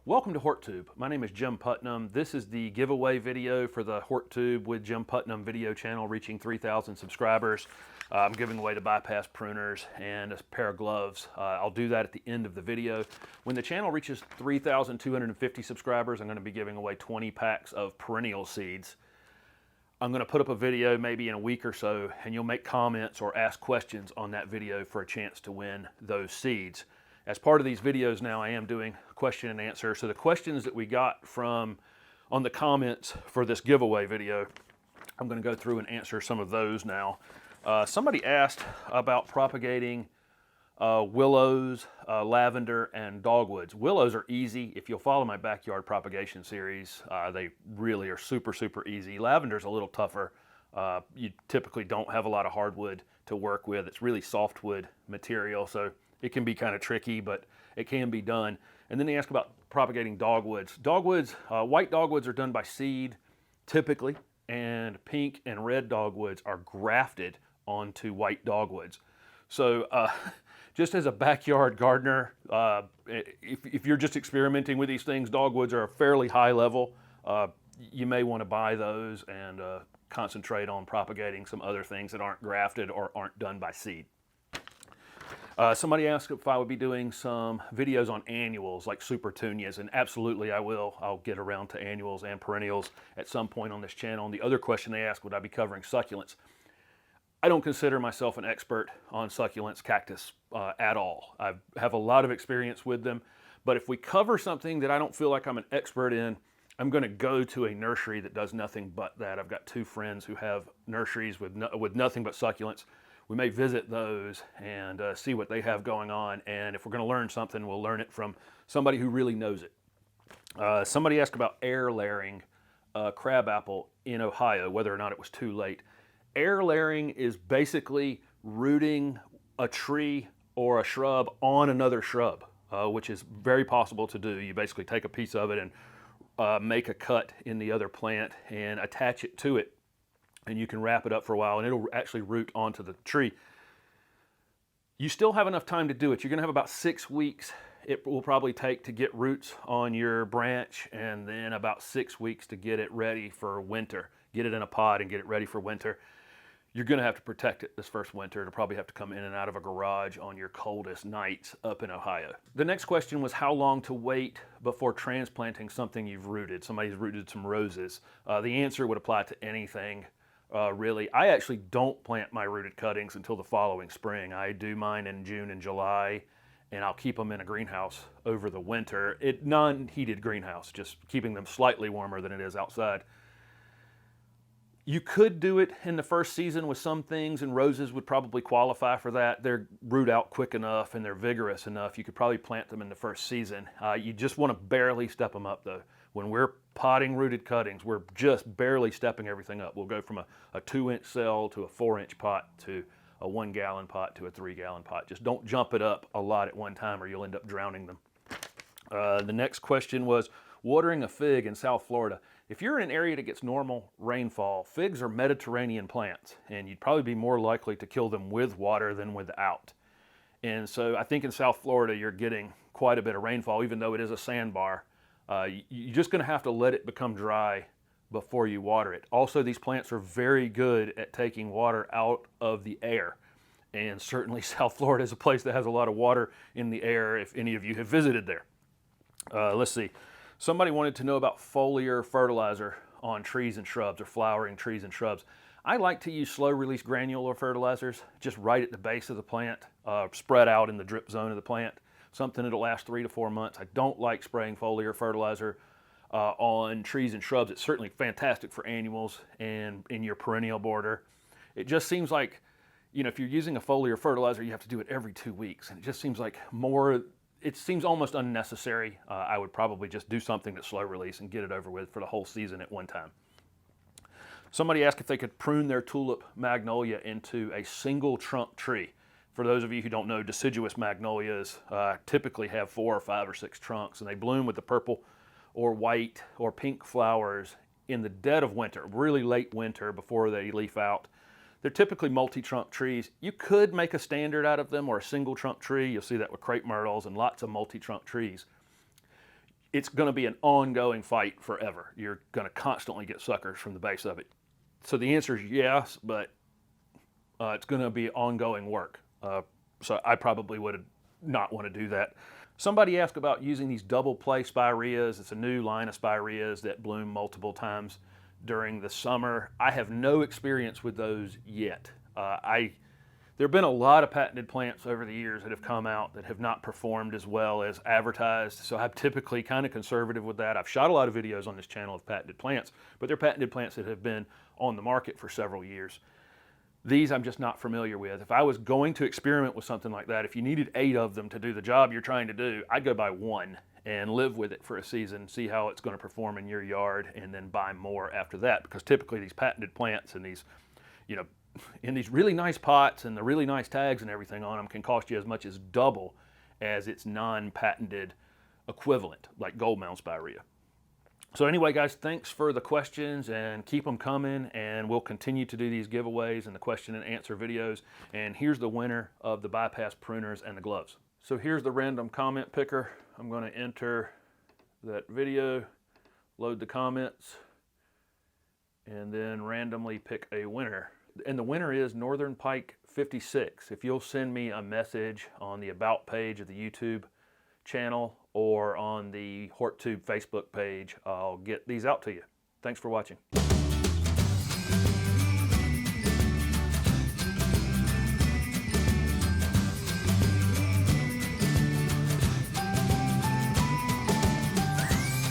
Welcome to HortTube. My name is Jim Putnam. This is the giveaway video for the HortTube with Jim Putnam video channel reaching 3,000 subscribers. I'm giving away the bypass pruners and a pair of gloves. I'll do that at the end of the video. When the channel reaches 3,250 subscribers, I'm going to be giving away 20 packs of perennial seeds. I'm going to put up a video maybe in a week or so, and you'll make comments or ask questions on that video for a chance to win those seeds. As part of these videos now, I am doing question and answer. So the questions that we got from on the comments for this giveaway video, I'm going to go through and answer some of those now. Somebody asked about propagating willows, lavender, and dogwoods. Willows are easy. If you'll follow my backyard propagation series, they really are super easy. Lavender's a little tougher. You typically don't have a lot of hardwood to work with. It's really softwood material, so it can be kind of tricky, but it can be done. And then they ask about propagating dogwoods. Dogwoods, white dogwoods are done by seed, typically, and pink and red dogwoods are grafted onto white dogwoods. So just as a backyard gardener, if you're just experimenting with these things, dogwoods are a fairly high level. You may want to buy those and concentrate on propagating some other things that aren't grafted or aren't done by seed. Somebody asked if I would be doing some videos on annuals like supertunias, and absolutely I will. I'll get around to annuals and perennials at some point on this channel. And the other question they asked, would I be covering succulents? I don't consider myself an expert on succulents, cactus at all. I have a lot of experience with them, but if we cover something that I don't feel like I'm an expert in, I'm going to go to a nursery that does nothing but that. I've got two friends who have nurseries with nothing but succulents. We may visit those and see what they have going on, and if we're going to learn something, we'll learn it from somebody who really knows it. Somebody asked about air layering crabapple in Ohio, whether or not it was too late. Air layering is basically rooting a tree or a shrub on another shrub, which is very possible to do. You basically take a piece of it and make a cut in the other plant and attach it to it, and you can wrap it up for a while and it'll actually root onto the tree. You still have enough time to do it. You're going to have about 6 weeks it will probably take to get roots on your branch, and then about 6 weeks to get it ready for winter. Get it in a pot and get it ready for winter. You're going to have to protect it this first winter. It'll probably have to come in and out of a garage on your coldest nights up in Ohio. The next question was how long to wait before transplanting something you've rooted. Somebody's rooted some roses. The answer would apply to anything. Really, I actually don't plant my rooted cuttings until the following spring. I do mine in June and July, and I'll keep them in a greenhouse over the winter. Non-heated greenhouse, just keeping them slightly warmer than it is outside. You could do it in the first season with some things, and roses would probably qualify for that. They're root out quick enough and they're vigorous enough. You could probably plant them in the first season. You just want to barely step them up though. When we're potting rooted cuttings, we're just barely stepping everything up. We'll go from a 2-inch cell to a 4-inch pot to a 1-gallon pot to a 3-gallon pot. Just don't jump it up a lot at one time or you'll end up drowning them. The next question was watering a fig in South Florida. If you're in an area that gets normal rainfall, figs are Mediterranean plants, and you'd probably be more likely to kill them with water than without. And so I think in South Florida, you're getting quite a bit of rainfall, even though it is a sandbar. You're just going to have to let it become dry before you water it. Also, these plants are very good at taking water out of the air. And certainly South Florida is a place that has a lot of water in the air if any of you have visited there. Let's see. Somebody wanted to know about foliar fertilizer on trees and shrubs, or flowering trees and shrubs. I like to use slow release granular fertilizers just right at the base of the plant, spread out in the drip zone of the plant. Something that'll last 3 to 4 months. I don't like spraying foliar fertilizer on trees and shrubs. It's certainly fantastic for annuals and in your perennial border. It just seems like, if you're using a foliar fertilizer, you have to do it every 2 weeks. And it just seems like it seems almost unnecessary. I would probably just do something that's slow release and get it over with for the whole season at one time. Somebody asked if they could prune their tulip magnolia into a single trunk tree. For those of you who don't know, deciduous magnolias typically have 4 or 5 or 6 trunks, and they bloom with the purple or white or pink flowers in the dead of winter, really late winter before they leaf out. They're typically multi-trunk trees. You could make a standard out of them or a single trunk tree. You'll see that with crepe myrtles and lots of multi-trunk trees. it's going to be an ongoing fight forever. You're going to constantly get suckers from the base of it. So the answer is yes, but it's going to be ongoing work. So I probably would not want to do that. Somebody asked about using these double play spireas. It's a new line of spireas that bloom multiple times during the summer. I have no experience with those yet. There have been a lot of patented plants over the years that have come out that have not performed as well as advertised, so I'm typically kind of conservative with that. I've shot a lot of videos on this channel of patented plants, but they're patented plants that have been on the market for several years. These I'm just not familiar with. If I was going to experiment with something like that, if you needed 8 of them to do the job you're trying to do, I'd go buy 1 and live with it for a season, see how it's going to perform in your yard, and then buy more after that. Because typically these patented plants and these, you know, in these really nice pots and the really nice tags and everything on them can cost you as much as double as its non-patented equivalent, like gold mound spirea. So anyway, guys, thanks for the questions, and keep them coming, and we'll continue to do these giveaways and the question and answer videos. And here's the winner of the bypass pruners and the gloves. So here's the random comment picker. I'm going to enter that video, load the comments, and then randomly pick a winner. And the winner is Northern Pike 56. If you'll send me a message on the About page of the YouTube channel or on the HortTube Facebook page, I'll get these out to you. Thanks for watching.